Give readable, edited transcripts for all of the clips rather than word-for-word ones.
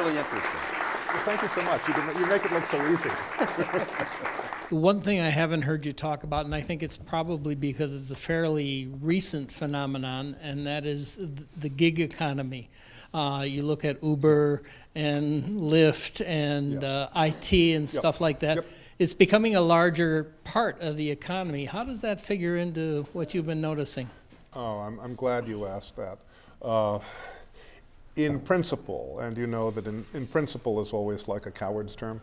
really interesting. Well, thank you so much. You make it look so easy. One thing I haven't heard you talk about, and I think it's probably because it's a fairly recent phenomenon, and that is the gig economy. You look at Uber and Lyft and IT and stuff like that. Yep. It's becoming a larger part of the economy. How does that figure into what you've been noticing? Oh, I'm glad you asked that. In principle, and you know that in principle is always like a coward's term.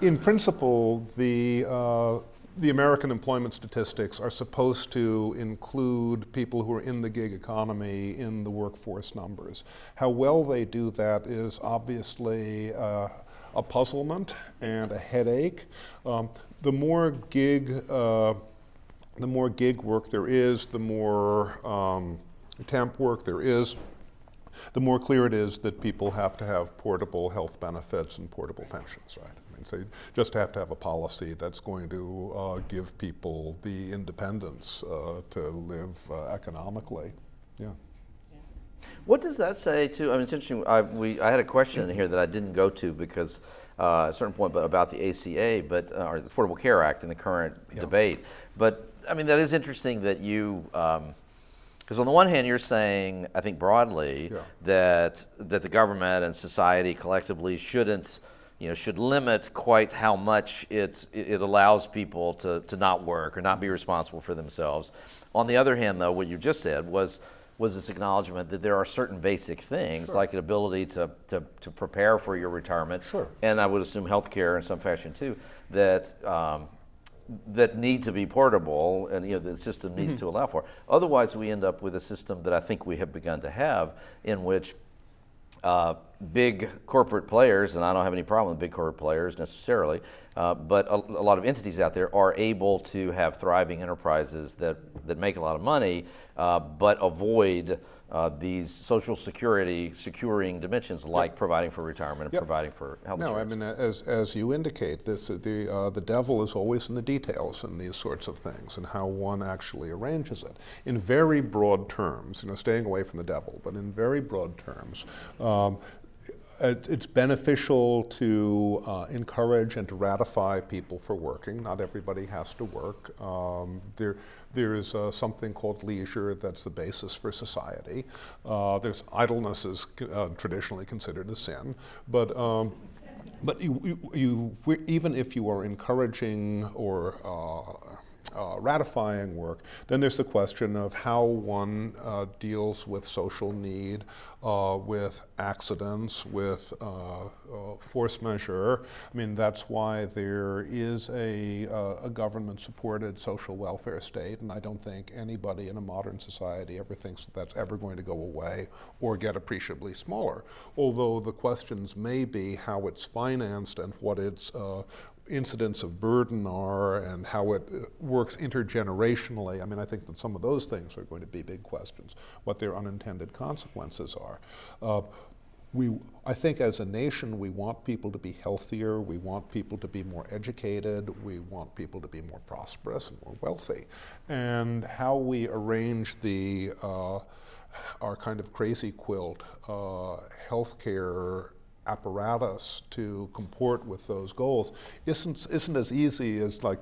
In principle, the American employment statistics are supposed to include people who are in the gig economy in the workforce numbers. How well they do that is obviously a puzzlement and a headache. The more gig work there is, the more temp work there is, the more clear it is that people have to have portable health benefits and portable pensions, right? I mean, so you just have to have a policy that's going to give people the independence to live economically. Yeah. What does that say to, I mean, it's interesting, I had a question in here that I didn't go to because at a certain point about the ACA, or the Affordable Care Act in the current debate. But, I mean, that is interesting that you, because on the one hand, you're saying, I think broadly, that the government and society collectively shouldn't, should limit quite how much it allows people to not work or not be responsible for themselves. On the other hand, though, what you just said was this acknowledgement that there are certain basic things, like an ability to prepare for your retirement, and I would assume healthcare in some fashion too, that need to be portable, and the system needs to allow for. Otherwise, we end up with a system that I think we have begun to have, in which big corporate players, and I don't have any problem with big corporate players necessarily, but a lot of entities out there are able to have thriving enterprises that make a lot of money, but avoid these social security securing dimensions like providing for retirement and providing for health insurance. No, I mean, as you indicate, the devil is always in the details in these sorts of things and how one actually arranges it. In very broad terms, staying away from the devil, but in very broad terms, it's beneficial to encourage and to ratify people for working. Not everybody has to work. There is something called leisure that's the basis for society. There's idleness is traditionally considered a sin, but even if you are encouraging or ratifying work, then there's the question of how one deals with social need, with accidents, with force majeure. I mean, that's why there is a government-supported social welfare state, and I don't think anybody in a modern society ever thinks that's ever going to go away or get appreciably smaller. Although the questions may be how it's financed and what its incidents of burden are and how it works intergenerationally. I mean, I think that some of those things are going to be big questions, what their unintended consequences are. I think as a nation, we want people to be healthier, we want people to be more educated, we want people to be more prosperous and more wealthy. And how we arrange our kind of crazy quilt healthcare apparatus to comport with those goals isn't as easy as like,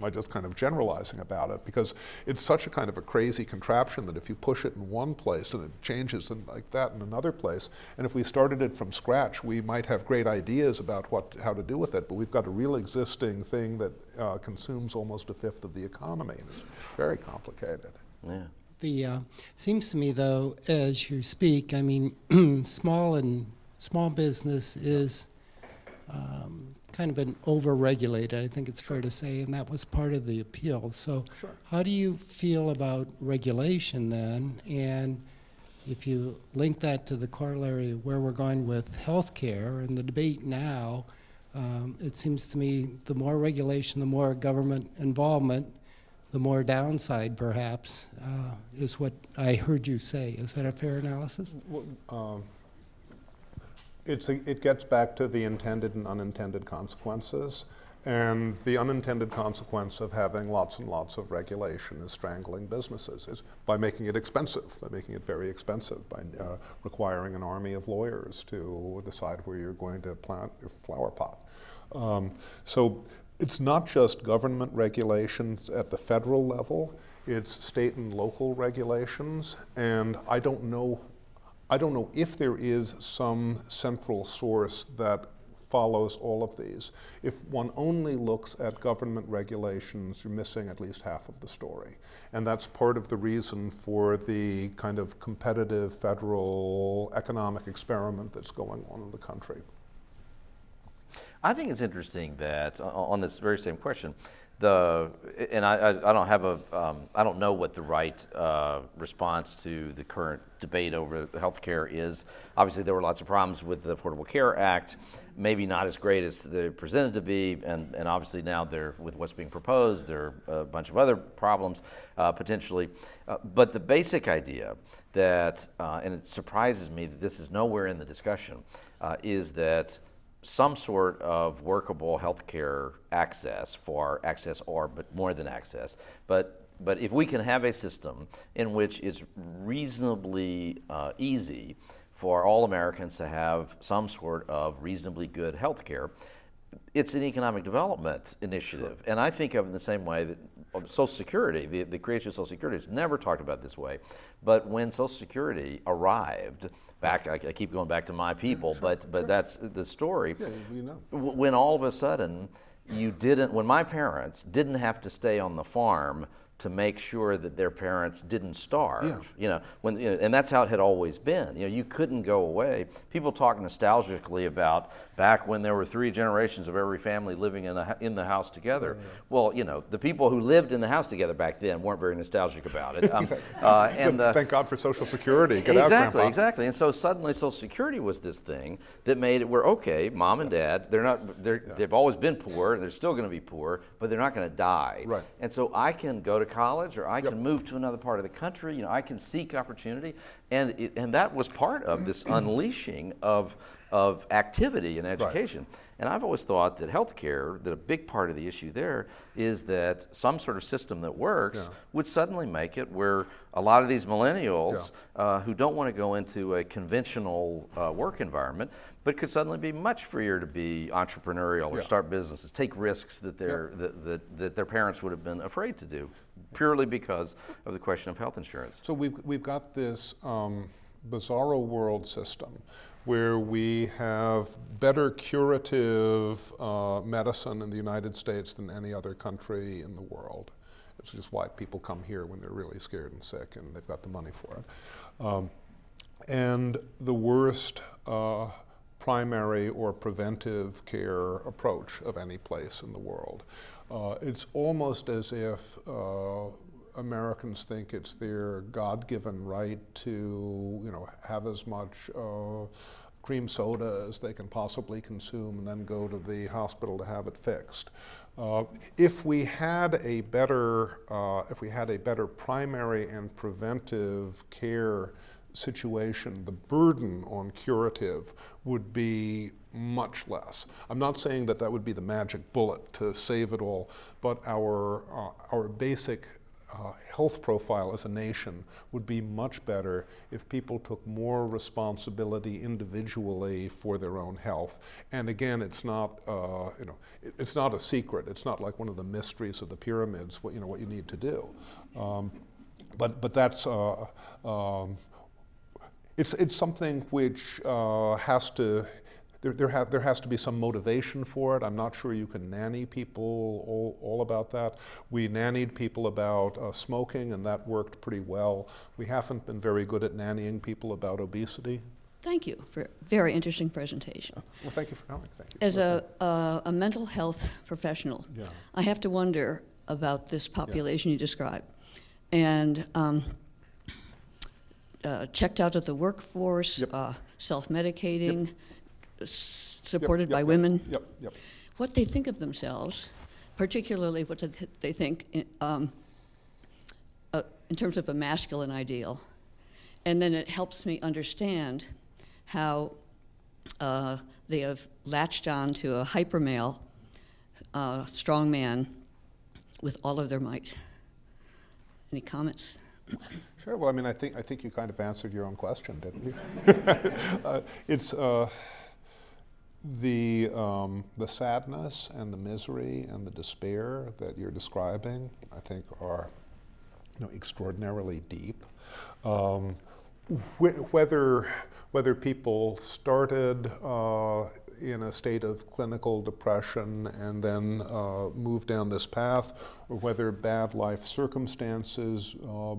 by just kind of generalizing about it, because it's such a kind of a crazy contraption that if you push it in one place and it changes like that in another place, and if we started it from scratch, we might have great ideas about how to do with it, but we've got a real existing thing that consumes almost a fifth of the economy, and it's very complicated. Yeah. Seems to me, though, as you speak, I mean, small business is kind of been over-regulated, I think it's fair to say, and that was part of the appeal. So how do you feel about regulation then? And if you link that to the corollary where we're going with healthcare and the debate now, it seems to me the more regulation, the more government involvement, the more downside perhaps, is what I heard you say. Is that a fair analysis? It gets back to the intended and unintended consequences. And the unintended consequence of having lots and lots of regulation is strangling businesses, is by making it expensive, by making it very expensive, by requiring an army of lawyers to decide where you're going to plant your flower pot. So it's not just government regulations at the federal level, it's state and local regulations, and I don't know if there is some central source that follows all of these. If one only looks at government regulations, you're missing at least half of the story. And that's part of the reason for the kind of competitive federal economic experiment that's going on in the country. I think it's interesting that on this very same question, I don't know what the right response to the current debate over the health care is. Obviously, there were lots of problems with the Affordable Care Act, maybe not as great as they're presented to be, and obviously now with what's being proposed, there are a bunch of other problems potentially. But the basic idea that, and it surprises me that this is nowhere in the discussion, is that some sort of workable healthcare access but more than access. But if we can have a system in which it's reasonably easy for all Americans to have some sort of reasonably good healthcare, it's an economic development initiative. Sure. And I think of it in the same way that Social Security, the creation of Social Security, is never talked about this way. But when Social Security arrived, I keep going back to my people, sure, but that's the story. Yeah, you know. When all of a sudden when my parents didn't have to stay on the farm to make sure that their parents didn't starve, and that's how it had always been. You couldn't go away. People talk nostalgically about back when there were 3 generations of every family living in the house together. Yeah. Well, the people who lived in the house together back then weren't very nostalgic about it. Thank God for Social Security. Get out, Grandpa. Exactly. And so suddenly Social Security was this thing that made it where, okay, mom and dad, they've always been poor, they're still going to be poor, but they're not going to die. Right. And so I can go to college, or I can move to another part of the country. I can seek opportunity, and that was part of this unleashing of activity in education. Right. And I've always thought that healthcare, that a big part of the issue there is that some sort of system that works would suddenly make it where a lot of these millennials who don't want to go into a conventional work environment, but could suddenly be much freer to be entrepreneurial or start businesses, take risks that their parents would have been afraid to do, purely because of the question of health insurance. So we've got this bizarro world system where we have better curative medicine in the United States than any other country in the world. It's just why people come here when they're really scared and sick and they've got the money for it. And the worst primary or preventive care approach of any place in the world. It's almost as if Americans think it's their God-given right to, have as much cream soda as they can possibly consume and then go to the hospital to have it fixed. If we had a better primary and preventive care situation, the burden on curative would be much less. I'm not saying that would be the magic bullet to save it all, but our basic health profile as a nation would be much better if people took more responsibility individually for their own health. And again, it's not it's not a secret. It's not like one of the mysteries of the pyramids. What you need to do, but that's it's something which has to. There has to be some motivation for it. I'm not sure you can nanny people all about that. We nannied people about smoking, and that worked pretty well. We haven't been very good at nannying people about obesity. Thank you for a very interesting presentation. Well, thank you for coming. Thank you. As a mental health professional, I have to wonder about this population you described. And checked out of the workforce, self-medicating, supported by women. What they think of themselves, particularly what they think in terms of a masculine ideal. And then it helps me understand how they have latched on to a hypermale strong man with all of their might. Any comments? Sure. Well, I mean, I think you kind of answered your own question, didn't you? It's the sadness and the misery and the despair that you're describing, I think, are extraordinarily deep. Whether people started in a state of clinical depression and then moved down this path, or whether bad life circumstances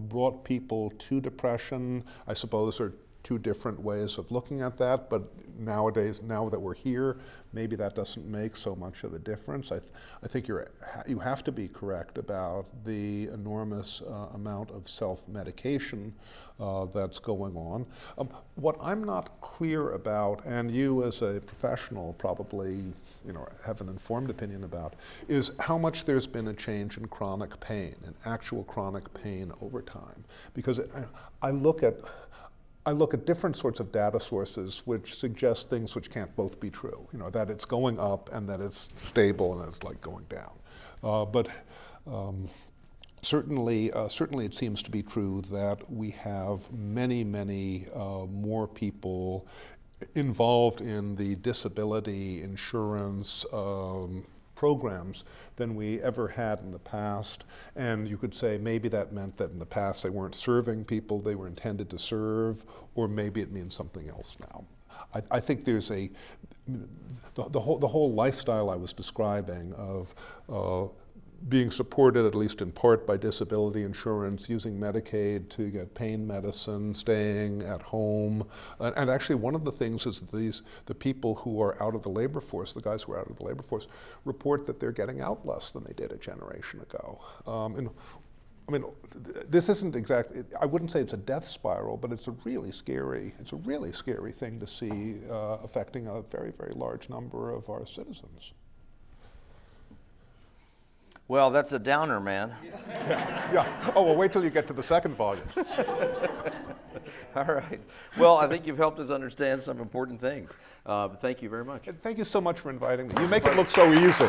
brought people to depression, I suppose are two different ways of looking at that, but nowadays, now that we're here, maybe that doesn't make so much of a difference. I think you have to be correct about the enormous amount of self-medication that's going on. What I'm not clear about, and you as a professional probably have an informed opinion about, is how much there's been a change in chronic pain, in actual chronic pain over time. Because I look at different sorts of data sources which suggest things which can't both be true. That it's going up and that it's stable and it's like going down. But certainly it seems to be true that we have many more people involved in the disability insurance programs than we ever had in the past. And you could say maybe that meant that in the past they weren't serving people they were intended to serve, or maybe it means something else now. I think there's the whole lifestyle I was describing of being supported, at least in part, by disability insurance, using Medicaid to get pain medicine, staying at home. And actually one of the things is that the people who are out of the labor force, the guys who are out of the labor force, report that they're getting out less than they did a generation ago. This isn't exactly, I wouldn't say it's a death spiral, but it's a really scary thing to see affecting a very, very large number of our citizens. Well, that's a downer, man. Yeah. Oh, well, wait till you get to the second volume. All right. Well, I think you've helped us understand some important things. Thank you very much. Thank you so much for inviting me. You make it look so easy.